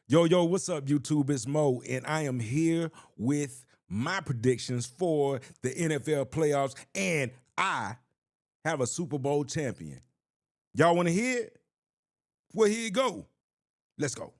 Yo, what's up, YouTube? It's Mo, and I am here with my predictions for the NFL playoffs, and I have a Super Bowl champion. Y'all want to hear it? Well, here you go. Let's go.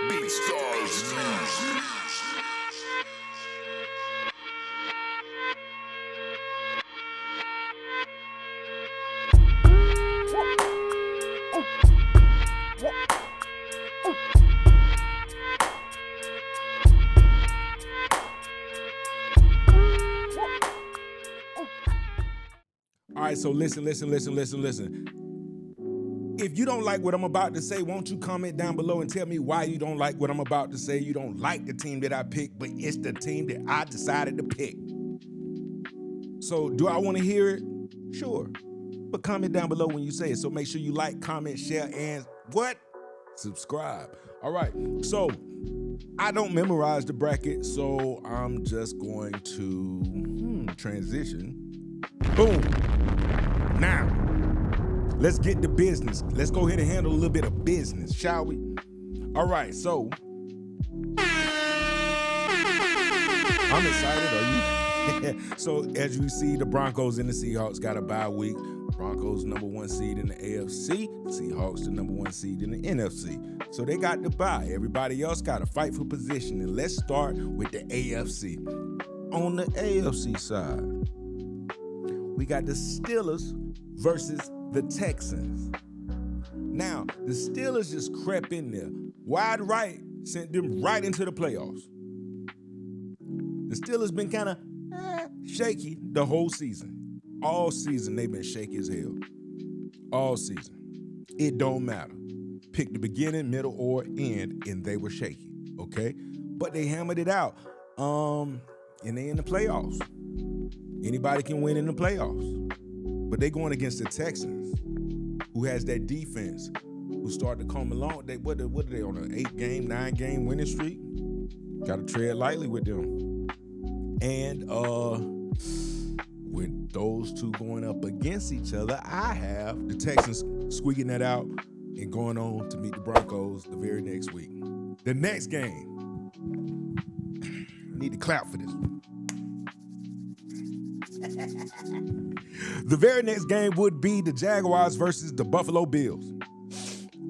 Big Stars News. All right, so listen. If you don't like what I'm about to say, won't you comment down below and tell me why you don't like what I'm about to say? You don't like the team that I picked, but it's the team that I decided to pick. So do I want to hear it? Sure. But comment down below when you say it. So make sure you like, comment, share, and what? Subscribe. All right. So I don't memorize the bracket, so I'm just going to transition. Boom. Now, let's get to business. Let's go ahead and handle a little bit of business, shall we? All right, so I'm excited. Are you? So as you see, the Broncos and the Seahawks got a bye week. Broncos #1 seed in the AFC. Seahawks the #1 seed in the NFC. So they got the bye. Everybody else got to fight for position. And let's start with the AFC. On the AFC side, we got the Steelers versus the Texans. Now, the Steelers just crept in there. Wide right, sent them right into the playoffs. The Steelers been kind of shaky the whole season. All season, they've been shaky as hell. All season. It don't matter. Pick the beginning, middle, or end, and they were shaky, okay? But they hammered it out. And they in the playoffs. Anybody can win in the playoffs. But they going against the Texans, who has that defense, who started to come along. What are they on an 8-game, 9-game winning streak? Got to tread lightly with them. And with those two going up against each other, I have the Texans squeaking that out and going on to meet the Broncos the very next week. The next game, I need to clap for this one. The very next game would be the Jaguars versus the Buffalo Bills.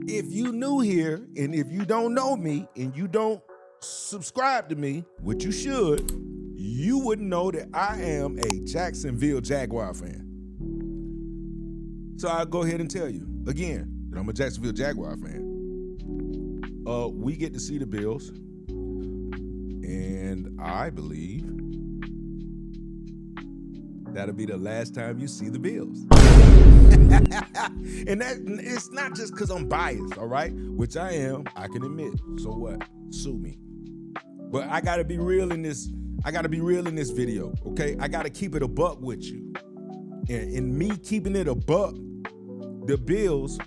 If you new here, and if you don't know me, and you don't subscribe to me, which you should, you wouldn't know that I am a Jacksonville Jaguar fan. So I'll go ahead and tell you again that I'm a Jacksonville Jaguar fan. We get to see the Bills, and I believe that'll be the last time you see the Bills. And that it's not just because I'm biased, all right? Which I am, I can admit. So what? Sue me. But I gotta be real in this. I gotta be real in this video, okay? I gotta keep it a buck with you. And in me keeping it a buck, the Bills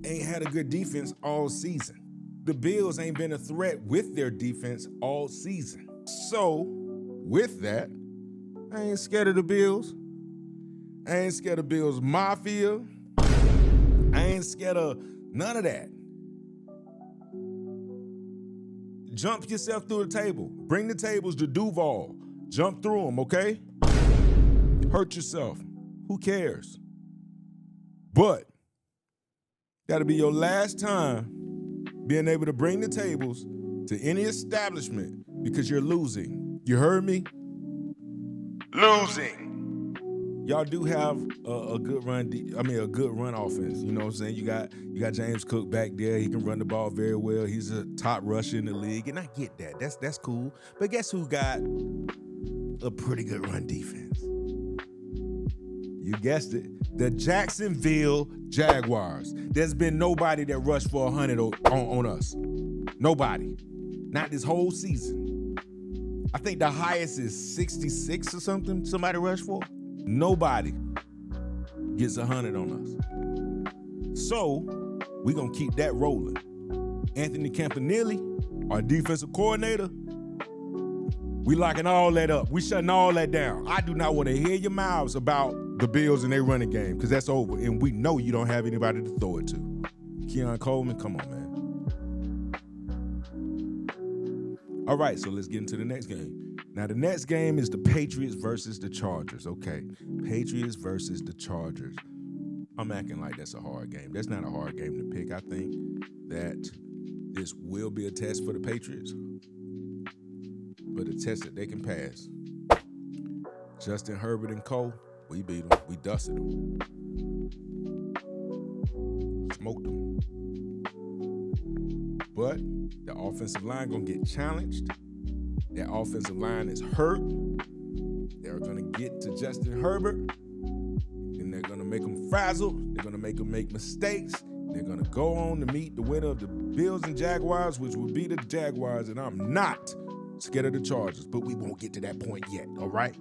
ain't had a good defense all season. The Bills ain't been a threat with their defense all season. So, with that, I ain't scared of the Bills. I ain't scared of Bills Mafia. I ain't scared of none of that. Jump yourself through the table. Bring the tables to Duval. Jump through them, okay? Hurt yourself. Who cares? But that'll be your last time being able to bring the tables to any establishment because you're losing. You heard me? Losing. Y'all do have a good run. A good run offense. You know what I'm saying? You got James Cook back there. He can run the ball very well. He's a top rusher in the league, and I get that. That's cool. But guess who got a pretty good run defense? You guessed it. The Jacksonville Jaguars. There's been nobody that rushed for 100 on us. Nobody. Not this whole season. I think the highest is 66 or something somebody rushed for. Nobody gets 100 on us. So, we're going to keep that rolling. Anthony Campanelli, our defensive coordinator, we locking all that up. We shutting all that down. I do not want to hear your mouths about the Bills and their running game because that's over. And we know you don't have anybody to throw it to. Keon Coleman, come on, man. All right, so let's get into the next game. Now, the next game is the Patriots versus the Chargers. Okay, Patriots versus the Chargers. I'm acting like that's a hard game. That's not a hard game to pick. I think that this will be a test for the Patriots, but a test that they can pass. Justin Herbert and Cole, we beat them. We dusted them. Smoked them. But the offensive line going to get challenged. That offensive line is hurt. They're going to get to Justin Herbert, and they're going to make him frazzle. They're going to make him make mistakes. They're going to go on to meet the winner of the Bills and Jaguars, which will be the Jaguars, and I'm not scared of the Chargers, but we won't get to that point yet, all right?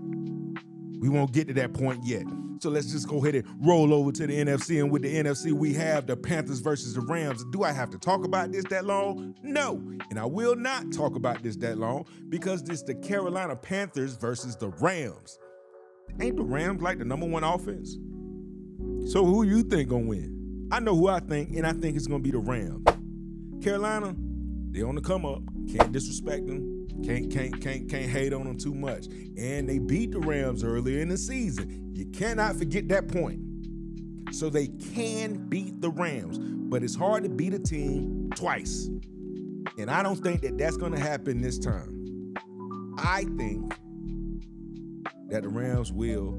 We won't get to that point yet. So let's just go ahead and roll over to the NFC, and with the NFC, we have the Panthers versus the Rams. Do I have to talk about this that long? No, and I will not talk about this that long because this the Carolina Panthers versus the Rams. Ain't the Rams like the number one offense? So who you think gonna win? I know who I think, and I think it's gonna be the Rams. Carolina, they on the come up. Can't disrespect them. Can't hate on them too much. And they beat the Rams earlier in the season. You cannot forget that point. So they can beat the Rams, but it's hard to beat a team twice. And I don't think that that's going to happen this time. I think that the Rams will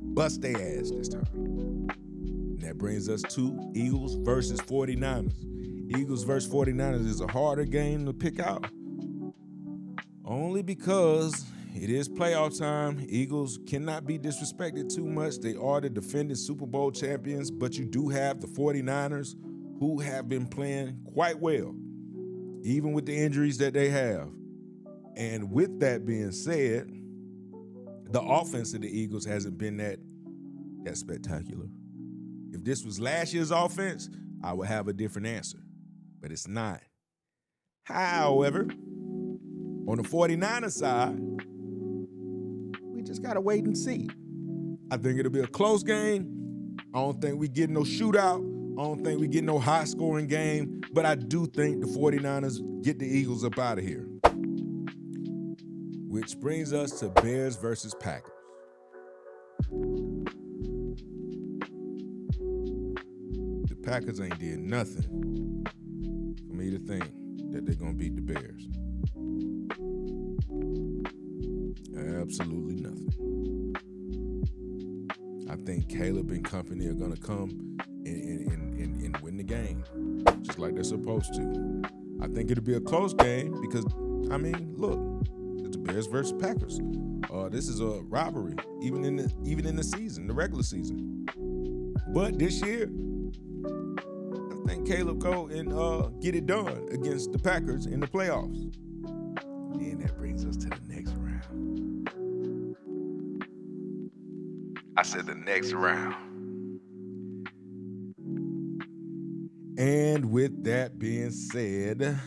bust their ass this time. And that brings us to Eagles versus 49ers. Eagles versus 49ers is a harder game to pick out. Only because it is playoff time. Eagles cannot be disrespected too much. They are the defending Super Bowl champions, but you do have the 49ers who have been playing quite well, even with the injuries that they have. And with that being said, the offense of the Eagles hasn't been that spectacular. If this was last year's offense, I would have a different answer, but it's not. However, on the 49ers side, we just got to wait and see. I think it'll be a close game. I don't think we get no shootout. I don't think we get no high-scoring game. But I do think the 49ers get the Eagles up out of here. Which brings us to Bears versus Packers. The Packers ain't did nothing for me to think that they're going to beat the Bears. Absolutely nothing. I think Caleb and company are going to come and win the game, just like they're supposed to. I think it'll be a close game because, I mean, look, it's the Bears versus Packers. This is a rivalry, even in the season, the regular season. But this year, I think Caleb go and get it done against the Packers in the playoffs. Then that brings us to the next round. I said the next round. And with that being said,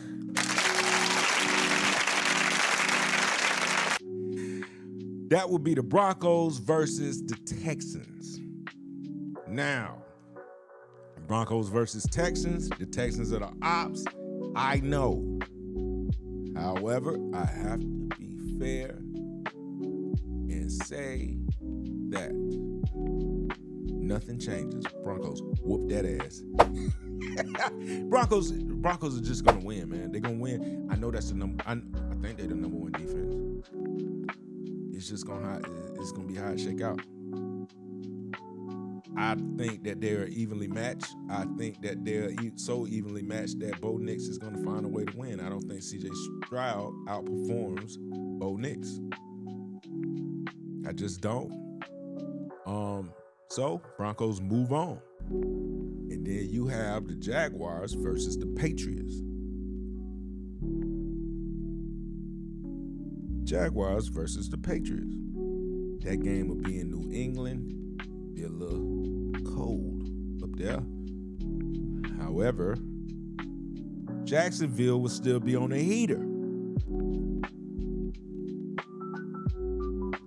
that would be the Broncos versus the Texans. Now, Broncos versus Texans. The Texans are the ops. I know. However, I have to be fair and say that nothing changes. Broncos whoop that ass. Broncos are just gonna win, man. They're gonna win. I know that's the number. I think they're the number one defense. It's just gonna be how it shake out. I think that they're evenly matched. I think that they're so evenly matched that Bo Nix is going to find a way to win. I don't think C.J. Stroud outperforms Bo Nix. I just don't. So Broncos move on. And then you have the Jaguars versus the Patriots. Jaguars versus the Patriots. That game will be in New England. Be a little cold up there. However, Jacksonville will still be on a heater.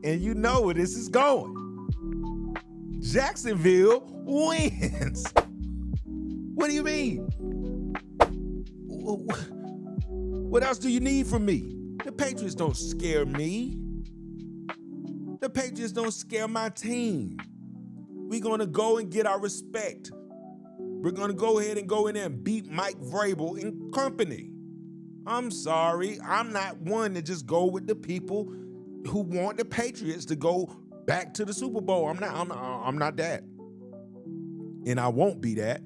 And you know where this is going. Jacksonville wins. What do you mean? What else do you need from me? The Patriots don't scare me. The Patriots don't scare my team. We're going to go and get our respect. We're going to go ahead and go in there and beat Mike Vrabel and company. I'm sorry. I'm not one to just go with the people who want the Patriots to go back to the Super Bowl. I'm not that. And I won't be that.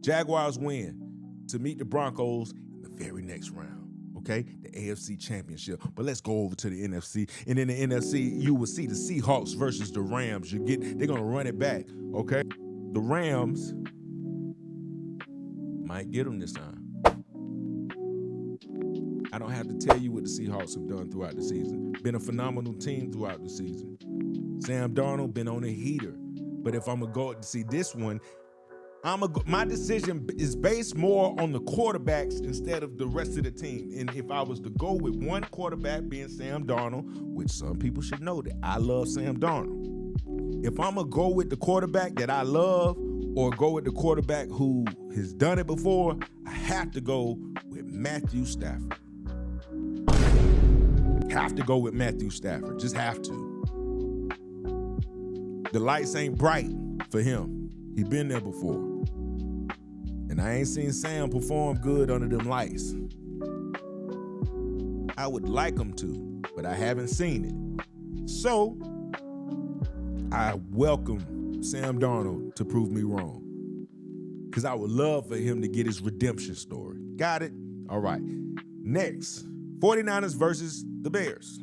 Jaguars win to meet the Broncos in the very next round. Okay? The AFC Championship. But let's go over to the NFC. And in the NFC, you will see the Seahawks versus the Rams. They're going to run it back. Okay? The Rams might get them this time. I don't have to tell you what the Seahawks have done throughout the season. Been a phenomenal team throughout the season. Sam Darnold been on a heater. But if I'm going to go to see this one, my decision is based more on the quarterbacks instead of the rest of the team. And if I was to go with one quarterback being Sam Darnold, which some people should know that I love Sam Darnold. If I'm going to go with the quarterback that I love or go with the quarterback who has done it before, I have to go with Matthew Stafford. Have to go with Matthew Stafford. Just have to. The lights ain't bright for him. He been there before. And I ain't seen Sam perform good under them lights. I would like him to, but I haven't seen it. So, I welcome Sam Darnold to prove me wrong. Because I would love for him to get his redemption story. Got it? All right. Next, 49ers versus the Bears.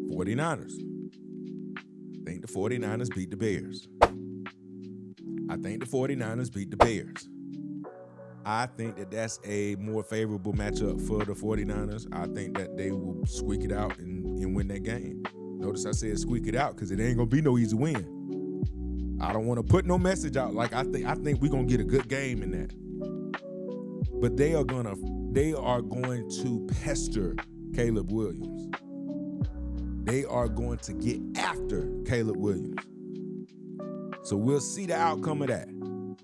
49ers. I think the 49ers beat the Bears. I think the 49ers beat the Bears. I think that that's a more favorable matchup for the 49ers. I think that they will squeak it out and win that game. Notice I said squeak it out because it ain't going to be no easy win. I don't want to put no message out like I think we're going to get a good game in that. But they are going to pester Caleb Williams. They are going to get after Caleb Williams. So we'll see the outcome of that. And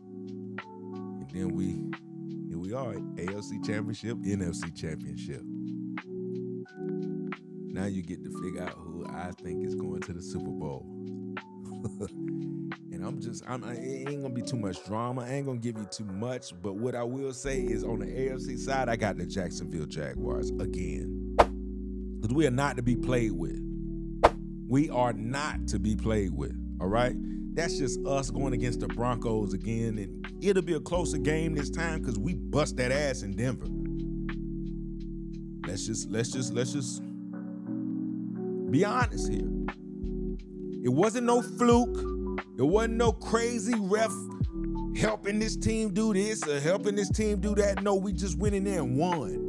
then here we are, AFC Championship, NFC Championship. Now you get to figure out who I think is going to the Super Bowl. And it ain't gonna be too much drama. I ain't gonna give you too much. But what I will say is on the AFC side, I got the Jacksonville Jaguars again. Because we are not to be played with. We are not to be played with, all right? That's just us going against the Broncos again, and it'll be a closer game this time because we bust that ass in Denver. Let's just be honest here. It wasn't no fluke. It wasn't no crazy ref helping this team do this or helping this team do that. No, we just went in there and won.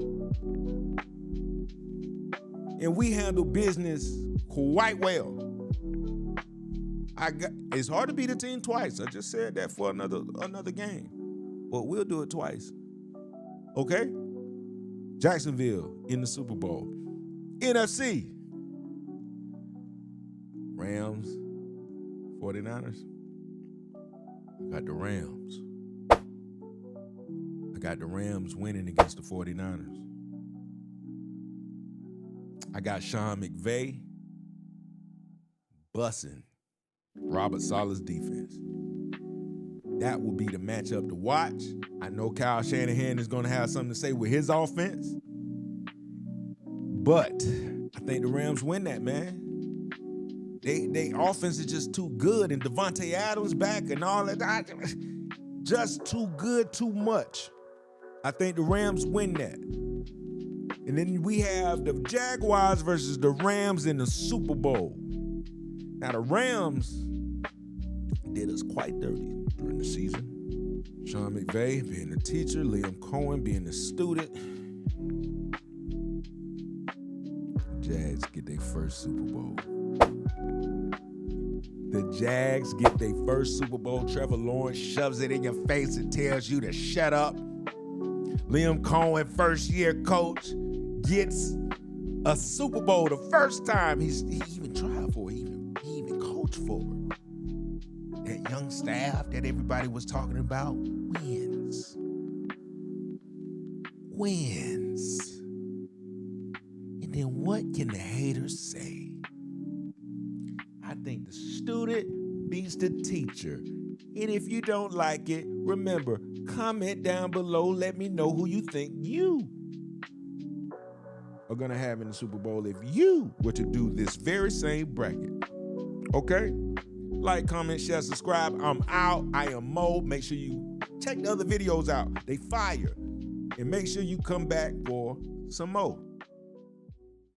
And we handled business quite well. It's hard to beat a team twice. I just said that for another game. But we'll do it twice. Okay? Jacksonville in the Super Bowl. NFC. Rams, 49ers. I got the Rams. I got the Rams winning against the 49ers. I got Sean McVay bussing Robert Saleh's defense. That will be the matchup to watch. I know Kyle Shanahan is going to have something to say with his offense. But I think the Rams win that, man. They offense is just too good, and Devontae Adams back and all that. Just too good, too much. I think the Rams win that. And then we have the Jaguars versus the Rams in the Super Bowl. Now, the Rams did us quite dirty during the season. Sean McVay being the teacher, Liam Cohen being the student. Jags get their first Super Bowl. The Jags get their first Super Bowl. Trevor Lawrence shoves it in your face and tells you to shut up. Liam Cohen, first-year coach, gets a Super Bowl the first time he even tried for it. He even coached for it. That young staff that everybody was talking about wins. then what can the haters say? I think the student beats the teacher. And if you don't like it, remember, comment down below. Let me know who you think you are going to have in the Super Bowl if you were to do this very same bracket. Okay? Like, comment, share, subscribe. I'm out. I am Mo. Make sure you check the other videos out. They fire. And make sure you come back for some more.